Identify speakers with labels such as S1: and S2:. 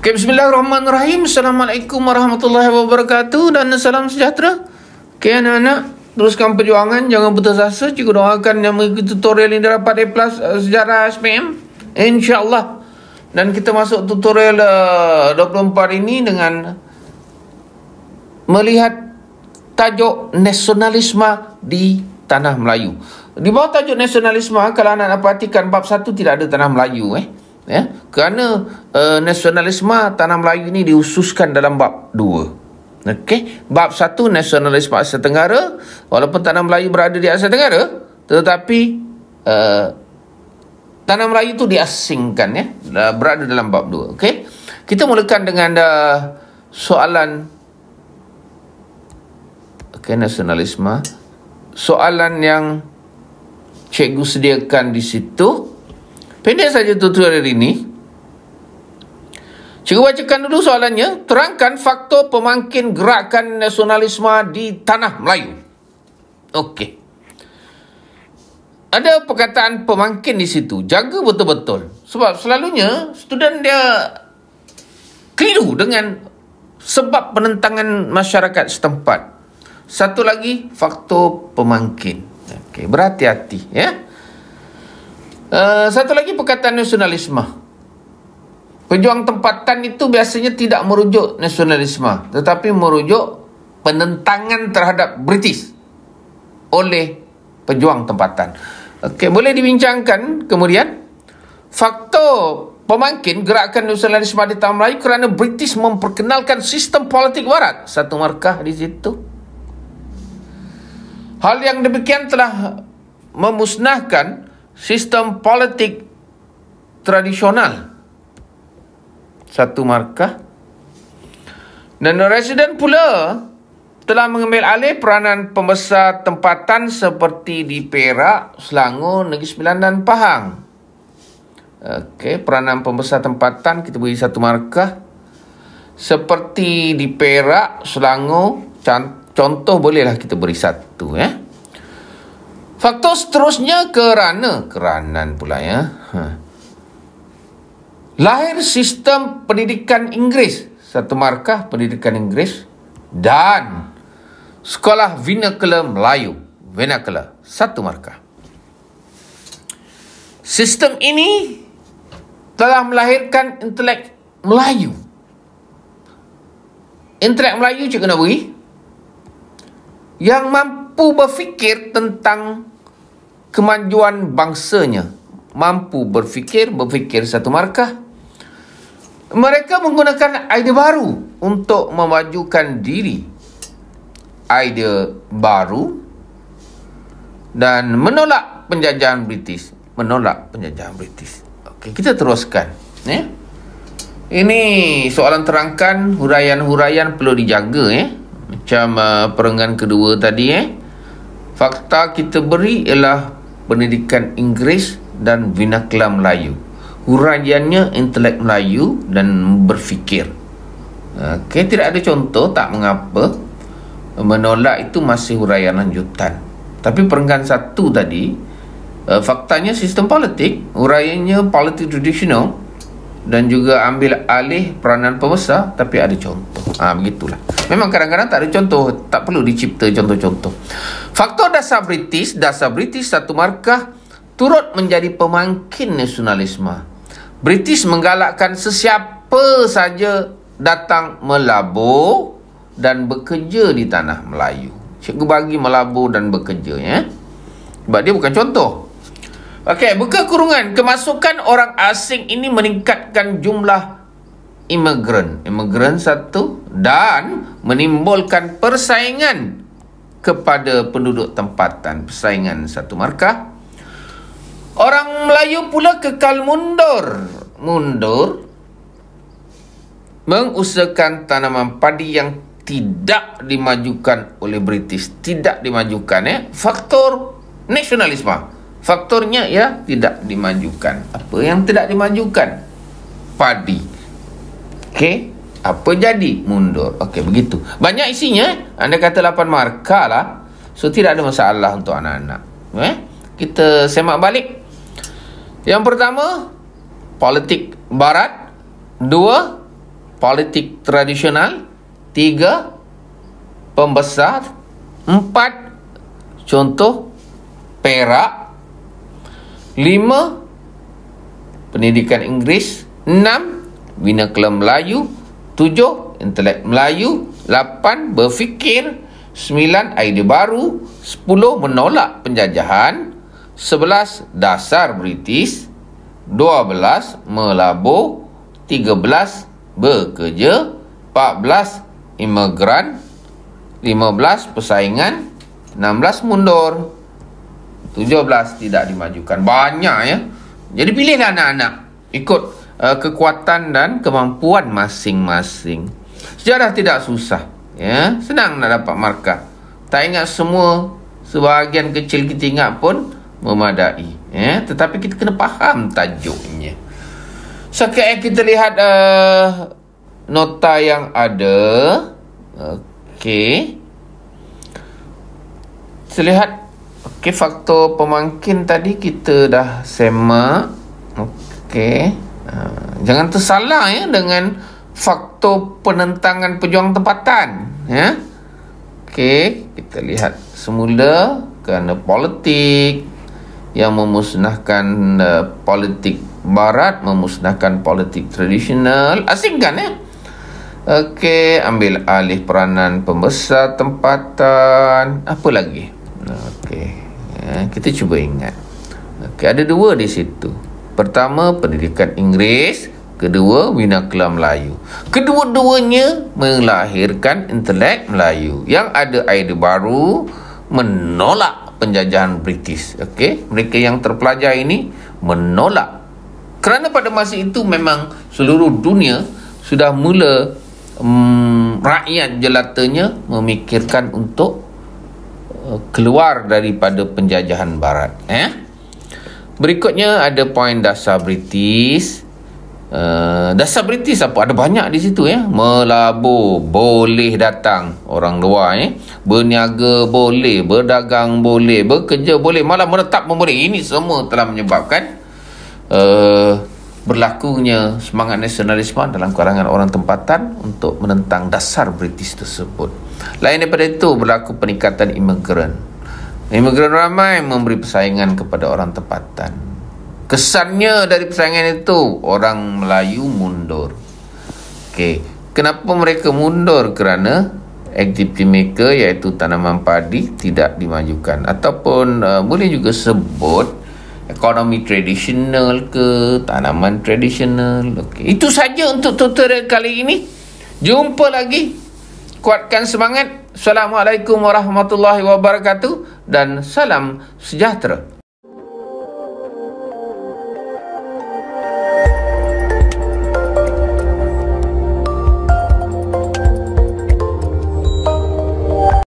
S1: Okay, bismillahirrahmanirrahim. Assalamualaikum warahmatullahi wabarakatuh dan salam sejahtera. Okay, anak-anak, teruskan perjuangan, jangan putus asa. Cikgu doakan yang mengikuti tutorial ini dapat A+ sejarah SPM, InsyaAllah. Dan kita masuk tutorial 24 ini dengan melihat tajuk nasionalisme di Tanah Melayu. Di bawah tajuk nasionalisme, kalau anak perhatikan bab 1 tidak ada Tanah Melayu ya, kerana nasionalisme Tanah Melayu ini diususkan dalam bab 2. Okey, bab 1 nasionalisme Asia Tenggara, walaupun Tanah Melayu berada di Asia Tenggara, tetapi Tanah Melayu itu diasingkan ya, berada dalam bab 2. Okey, kita mulakan dengan soalan nasionalisme. Soalan yang cikgu sediakan di situ. Pendek saja tutorial ini. Cikgu bacakan dulu soalannya. Terangkan faktor pemangkin gerakan nasionalisme di Tanah Melayu. Okey. Ada perkataan pemangkin di situ. Jaga betul-betul. Sebab selalunya student dia keliru dengan sebab penentangan masyarakat setempat. Satu lagi, faktor pemangkin. Okey, berhati-hati ya. Satu lagi perkataan nasionalisme. Pejuang tempatan itu biasanya tidak merujuk nasionalisme, tetapi merujuk penentangan terhadap British oleh pejuang tempatan. Okey, boleh dibincangkan kemudian. Faktor pemangkin gerakan nasionalisme di Tanah Melayu kerana British memperkenalkan sistem politik barat. Satu markah di situ. Hal yang demikian telah memusnahkan sistem politik tradisional. Satu markah. Dan residen pula telah mengambil alih peranan pembesar tempatan seperti di Perak, Selangor, Negeri Sembilan dan Pahang. Okey, peranan pembesar tempatan kita beri satu markah. Seperti di Perak, Selangor, contoh bolehlah kita beri satu ya. Faktor seterusnya keranan pula ya. Lahir sistem pendidikan Inggeris. Satu markah pendidikan Inggeris. Dan sekolah vernacular Melayu. Vernacular. Satu markah. Sistem ini telah melahirkan intelek Melayu. Intelek Melayu cikgu nak beri yang mampu berfikir tentang kemajuan bangsanya. Mampu berfikir satu markah. Mereka menggunakan idea baru untuk memajukan diri. Idea baru dan menolak penjajahan British. Okey, kita teruskan ya. Ini soalan terangkan, huraian-huraian perlu dijaga ya. Macam perenggan kedua tadi Fakta kita beri ialah pendidikan Inggeris dan vernacular Melayu. Huraiannya intelek Melayu dan berfikir. Okey, tidak ada contoh, tak mengapa. Menolak itu masih huraian lanjutan. Tapi perenggan satu tadi, faktanya sistem politik, huraiannya politik tradisional dan juga ambil alih peranan pembesar, tapi ada contoh. Begitulah. Memang kadang-kadang tak ada contoh, tak perlu dicipta contoh-contoh. Faktor dasar British satu markah turut menjadi pemangkin nasionalisme. British menggalakkan sesiapa saja datang melabur dan bekerja di Tanah Melayu. Cikgu bagi melabur dan bekerja ya. Sebab dia bukan contoh. Okey, buka kurungan. Kemasukan orang asing ini meningkatkan jumlah imigran satu dan menimbulkan persaingan kepada penduduk tempatan. Persaingan satu markah. Orang Melayu pula kekal mundur mengusahakan tanaman padi yang tidak dimajukan oleh British. Tidak dimajukan Faktor nasionalisme. Faktornya ya tidak dimajukan. Apa yang tidak dimajukan? Padi. Okey, apa jadi? Mundur. Okey, begitu. Banyak isinya. Anda kata 8 markah lah. So tidak ada masalah untuk anak-anak. Kita semak balik. Yang pertama, politik barat. 2, politik tradisional. 3, pembesar. 4, contoh Perak. 5, pendidikan Inggeris. 6, Bina Melayu. 7, intelek Melayu. 8, berfikir. 9, idea baru. 10, menolak penjajahan. 11, dasar British. 12, melabur. 13, bekerja. 14, imigran. 15, persaingan. 16, mundur. 17, tidak dimajukan. Banyak ya. Jadi pilihlah anak-anak ikut kekuatan dan kemampuan masing-masing. Sejarah tidak susah ya, senang nak dapat markah. Tak ingat semua, sebahagian kecil kita ingat pun memadai ya, tetapi kita kena faham tajuknya. Sekarang kita lihat nota yang ada. Okey, kita lihat. Okey, faktor pemangkin tadi kita dah semak. Okey, jangan tersalah ya dengan faktor penentangan pejuang tempatan ya. Okey, kita lihat semula kerana politik yang memusnahkan politik barat, memusnahkan politik tradisional, asingkan ya. Okey, ambil alih peranan pembesar tempatan. Apa lagi? Okey, kita cuba ingat. Okey, ada 2 di situ. Pertama, pendidikan Inggeris. Kedua, Bina Melayu. Kedua-duanya melahirkan intelek Melayu yang ada idea baru, menolak penjajahan British. Okey, mereka yang terpelajar ini menolak. Kerana pada masa itu memang seluruh dunia sudah mula rakyat jelatanya memikirkan untuk keluar daripada penjajahan barat. Berikutnya ada poin dasar British. Dasar British apa? Ada banyak di situ ya. Melabur boleh datang orang luar berniaga boleh, berdagang boleh, bekerja boleh, malah menetap pun boleh. Ini semua telah menyebabkan berlakunya semangat nasionalisme dalam kalangan orang tempatan untuk menentang dasar British tersebut. Lain daripada itu, berlaku peningkatan imigran. Imigran ramai memberi persaingan kepada orang tempatan. Kesannya dari persaingan itu, orang Melayu mundur. Okey, kenapa mereka mundur? Kerana aktiviti mereka iaitu tanaman padi tidak dimajukan, ataupun boleh juga sebut ekonomi tradisional ke tanaman tradisional. Okey, itu saja untuk tutorial kali ini. Jumpa lagi. Kuatkan semangat. Assalamualaikum warahmatullahi wabarakatuh dan salam sejahtera.